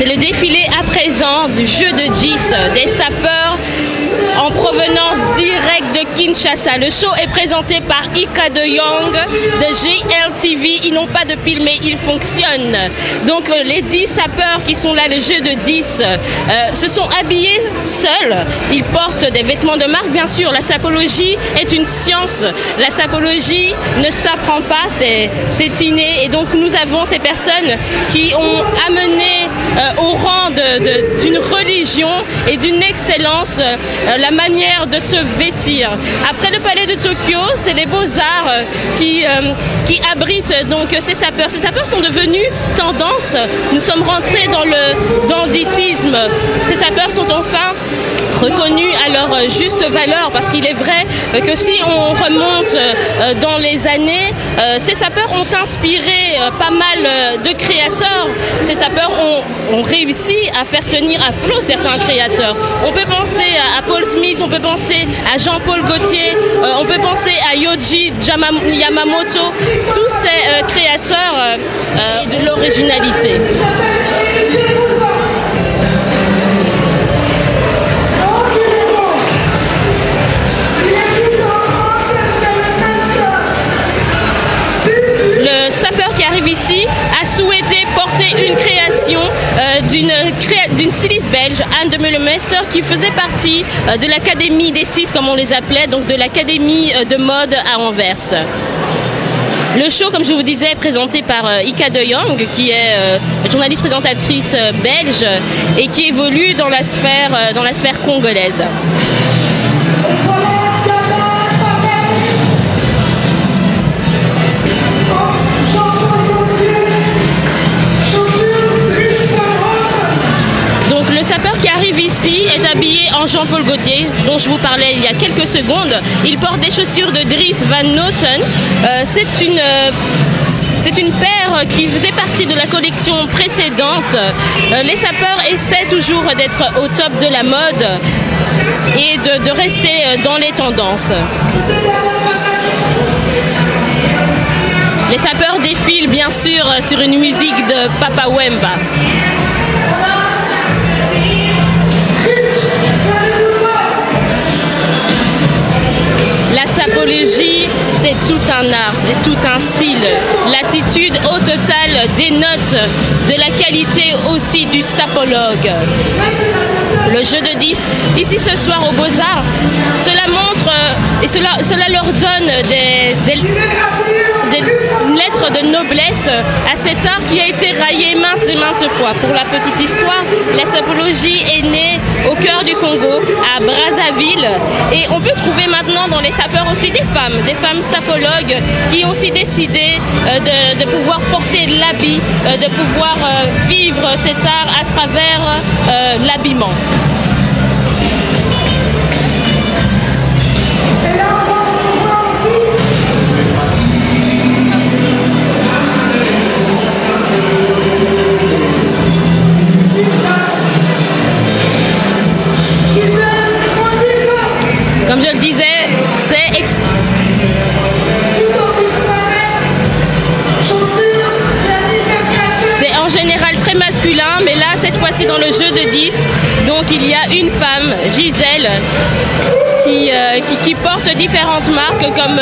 C'est le défilé à présent du jeu de 10 des sapeurs en provenance directe de Kinshasa. Le show est présenté par Ika de Young de GLTV. Ils n'ont pas de pile mais ils fonctionnent. Donc les 10 sapeurs qui sont là, le jeu de 10, se sont habillés seuls. Ils portent des vêtements de marque. Bien sûr, la sapologie est une science. La sapologie ne s'apprend pas, c'est inné. Et donc nous avons ces personnes qui ont amené au rang d'une religion et d'une excellence la manière de se vêtir. Après le palais de Tokyo, c'est les Beaux-Arts qui abritent donc ces sapeurs. Ces sapeurs sont devenus tendance. Nous sommes rentrés dans le banditisme. Ces sapeurs sont enfin reconnus à leur juste valeur, parce qu'il est vrai que si on remonte dans les années, ces sapeurs ont inspiré pas mal de créateurs. Ces sapeurs ont réussi à faire tenir à flot certains créateurs. On peut penser à Paul Smith, on peut penser à Jean-Paul Gaultier, on peut penser à Yohji Yamamoto, tous ces créateurs de l'originalité. Le sapeur qui arrive ici a souhaité porter une création d'une styliste belge, Anne de Meulemester, qui faisait partie de l'Académie des 6, comme on les appelait, donc de l'Académie de mode à Anvers. Le show, comme je vous disais, est présenté par Ika de Young, qui est journaliste présentatrice belge et qui évolue dans la sphère congolaise. Le sapeur qui arrive ici est habillé en Jean-Paul Gaultier, dont je vous parlais il y a quelques secondes. Il porte des chaussures de Dries Van Noten. C'est une paire qui faisait partie de la collection précédente. Les sapeurs essaient toujours d'être au top de la mode et de rester dans les tendances. Les sapeurs défilent bien sûr sur une musique de Papa Wemba. La sapologie, c'est tout un art, c'est tout un style. L'attitude au total dénote de la qualité aussi du sapologue. Le jeu de 10, ici ce soir au Beaux-Arts, cela montre et cela leur donne des lettres de noblesse à cet art qui a été raillé maintes et maintes fois. Pour la petite histoire, la sapologie est née au cœur du Congo, à Brazzaville, et on peut trouver maintenant dans les sapeurs aussi des femmes sapologues qui ont aussi décidé de pouvoir porter l'habit, de pouvoir vivre cet art à travers l'habillement. Comme je le disais, c'est en général très masculin, mais là, cette fois-ci, dans le jeu de 10, donc il y a une femme, Gisèle, qui porte différentes marques comme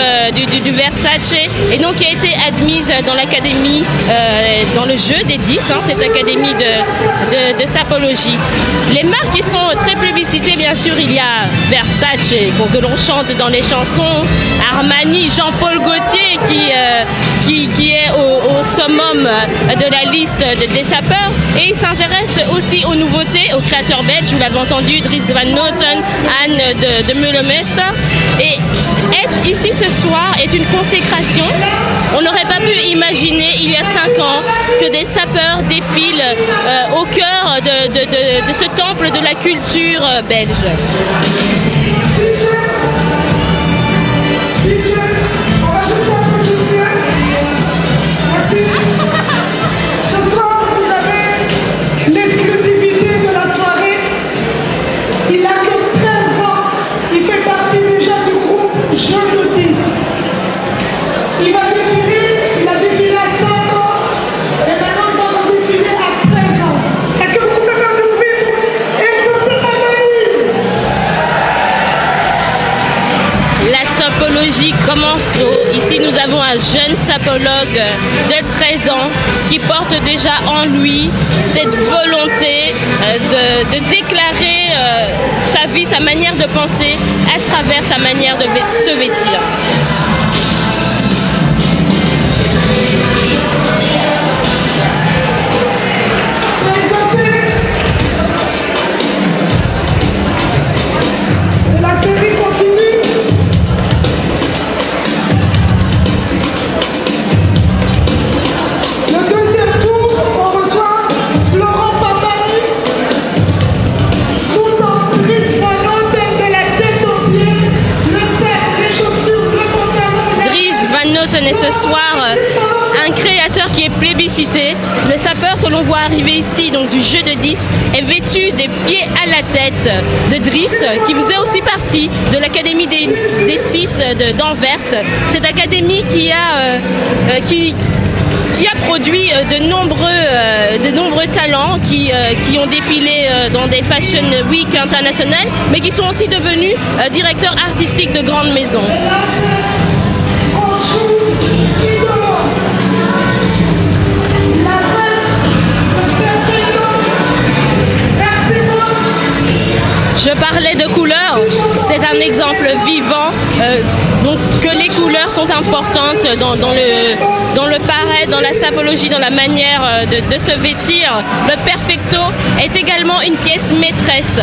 du Versace, et donc qui a été admise dans l'académie, dans le jeu des 10, cette académie de sapologie. Les marques qui sont très publicitées, bien sûr, il y a Versace, que l'on chante dans les chansons, Armani, Jean-Paul Gaultier, qui est au summum de la liste des sapeurs, et il s'intéresse aussi aux nouveautés, aux créateurs belges, vous l'avez entendu, Dries Van Noten, Anne de Meulemester. Et être ici ce soir est une consécration. On n'aurait pas pu imaginer il y a 5 ans que des sapeurs défilent au cœur de ce temple de la culture belge. Ce soir, vous avez l'exclusivité de la soirée. Il a que 13 ans. Il fait partie déjà du groupe Jeu de 10. Il va défiler, il a défilé à 5 ans et maintenant il va défiler à 13 ans. Est-ce que vous commence tôt. Ici, nous avons un jeune sapologue de 13 ans qui porte déjà en lui cette volonté de déclarer sa vie, sa manière de penser à travers sa manière de se vêtir. Et ce soir, un créateur qui est plébiscité. Le sapeur que l'on voit arriver ici, donc du jeu de 10, est vêtu des pieds à la tête de Driss, qui faisait aussi partie de l'Académie des 6 d'Anvers. Cette académie qui a produit de nombreux talents qui ont défilé dans des Fashion Week internationales, mais qui sont aussi devenus directeurs artistiques de grandes maisons. Je parlais de couleurs, c'est un exemple vivant donc que les couleurs sont importantes dans le paraître, dans la sapologie, dans la manière de se vêtir. Le perfecto est également une pièce maîtresse.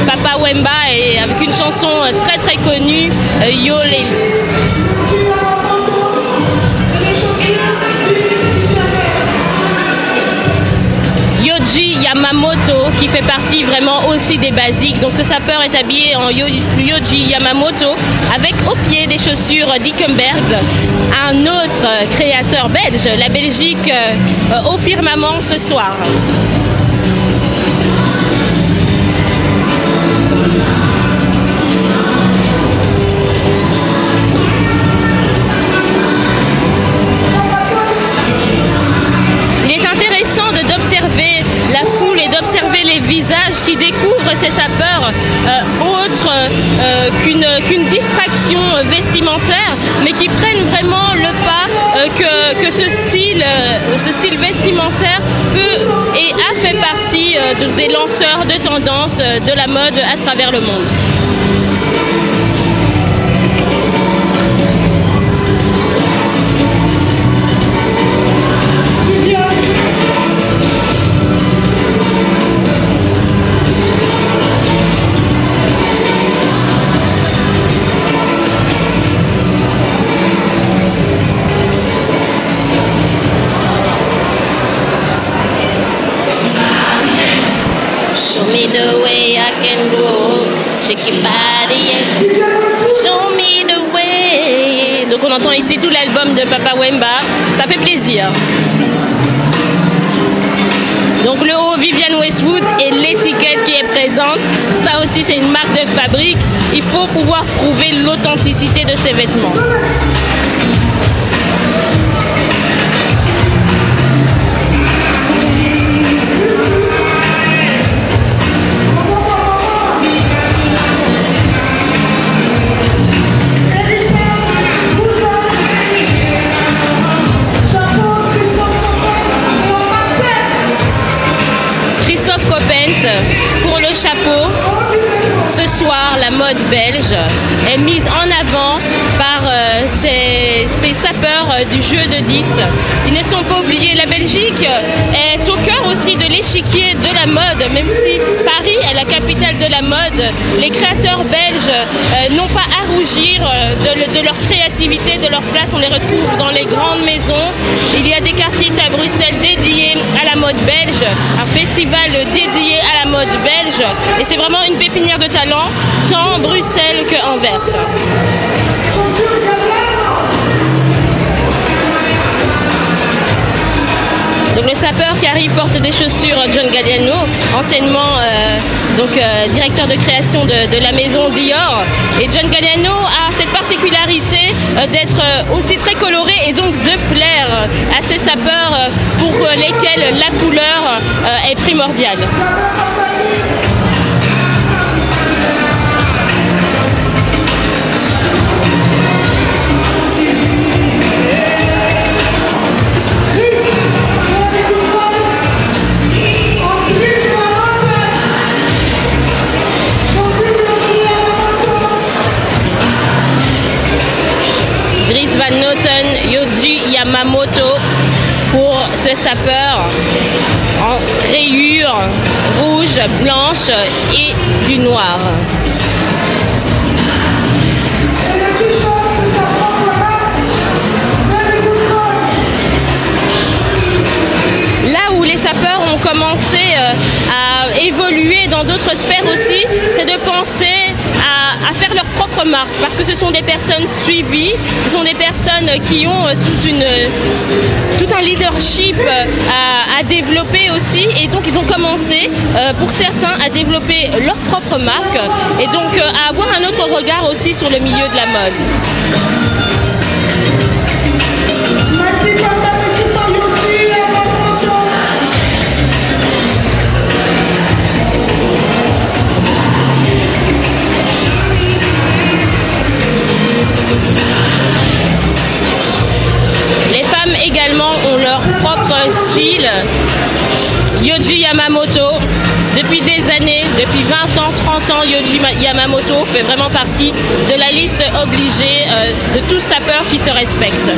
Papa Wemba et avec une chanson très très connue, Yolé. Yoji Yamamoto qui fait partie vraiment aussi des basiques. Donc ce sapeur est habillé en Yoji Yamamoto avec au pied des chaussures Dickenberg. Un autre créateur belge, la Belgique au firmament ce soir. Visages qui découvrent ces sapeurs autres qu'une distraction vestimentaire, mais qui prennent vraiment le pas que ce style vestimentaire peut et a fait partie des lanceurs de tendance de la mode à travers le monde. The way I can go, check your body and show me the way. Donc on entend ici tout l'album de Papa Wemba, ça fait plaisir. Donc le haut Vivienne Westwood et l'étiquette qui est présente, ça aussi c'est une marque de fabrique. Il faut pouvoir prouver l'authenticité de ces vêtements. Pour le chapeau, ce soir la mode belge est mise en avant par ces sapeurs du jeu de 10. Ils ne sont pas oubliés, la Belgique est au cœur aussi de l'échiquier de la mode, même si Paris est la capitale de la mode. Les créateurs belges n'ont pas à rougir de leur créativité, de leur place. On les retrouve dans les grandes maisons. Il y a des quartiers à Bruxelles dédiés à la mode belge, un festival dédié à la mode belge, et c'est vraiment une pépinière de talent, tant Bruxelles que Anvers. Donc le sapeur qui arrive porte des chaussures John Galliano, anciennement directeur de création de la maison Dior. Et John Galliano a cette particularité d'être aussi très coloré et donc de plaire à ces sapeurs pour lesquels la couleur est primordiale. Dries Van Noten, Yohji Yamamoto pour ce sapeur en rayures rouge, blanche et du noir. Là où les sapeurs ont commencé à évoluer dans d'autres sphères aussi, c'est de penser à faire leur propre marque, parce que ce sont des personnes suivies, ce sont des personnes qui ont tout un leadership à développer aussi, et donc ils ont commencé, pour certains, à développer leur propre marque, et donc à avoir un autre regard aussi sur le milieu de la mode. Les femmes également ont leur propre style. Yohji Yamamoto, depuis des années, depuis 20 ans, 30 ans, Yohji Yamamoto fait vraiment partie de la liste obligée de tous sapeurs qui se respectent.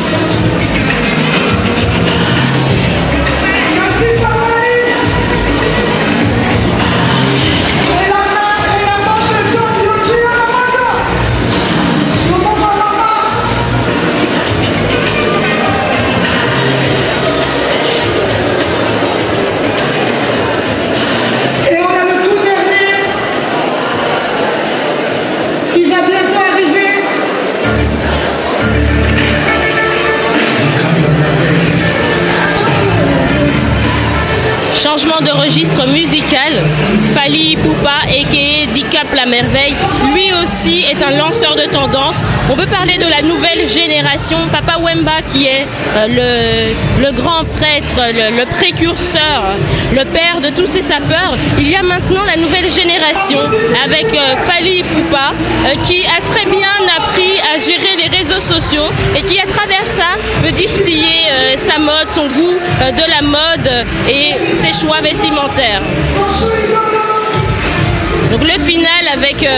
Changement de registre musical, Fally Ipupa aka Dicap la merveille, lui aussi est un lanceur de tendance. On peut parler de la nouvelle génération, Papa Wemba qui est le grand prêtre, le précurseur, le père de tous ces sapeurs. Il y a maintenant la nouvelle génération avec Fally Ipupa qui a très bien appris à gérer les réseaux sociaux et qui à travers ça peut distiller sa mode, son goût de la mode et ses choix vestimentaires. Donc le final avec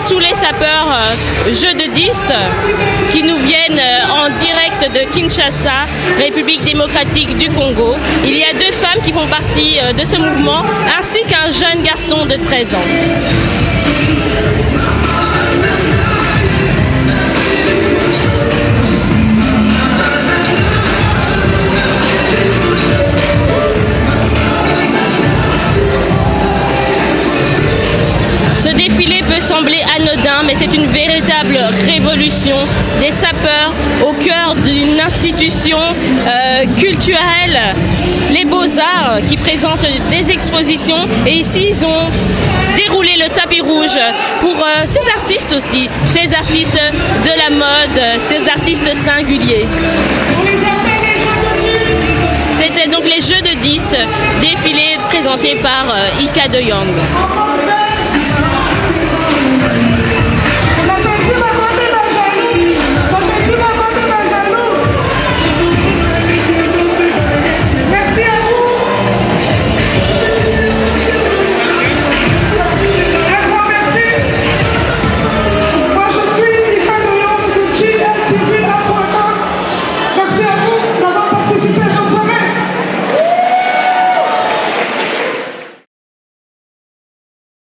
tous les sapeurs Jeux de 10 qui nous viennent en direct de Kinshasa, République démocratique du Congo. Il y a 2 femmes qui font partie de ce mouvement ainsi qu'un jeune garçon de 13 ans. Ce défilé peut sembler anodin, mais c'est une véritable révolution des sapeurs au cœur d'une institution culturelle, les Beaux-Arts, qui présentent des expositions. Et ici, ils ont déroulé le tapis rouge pour ces artistes aussi, ces artistes de la mode, ces artistes singuliers. C'était donc les Jeux de 10, défilé présenté par Ika De Young.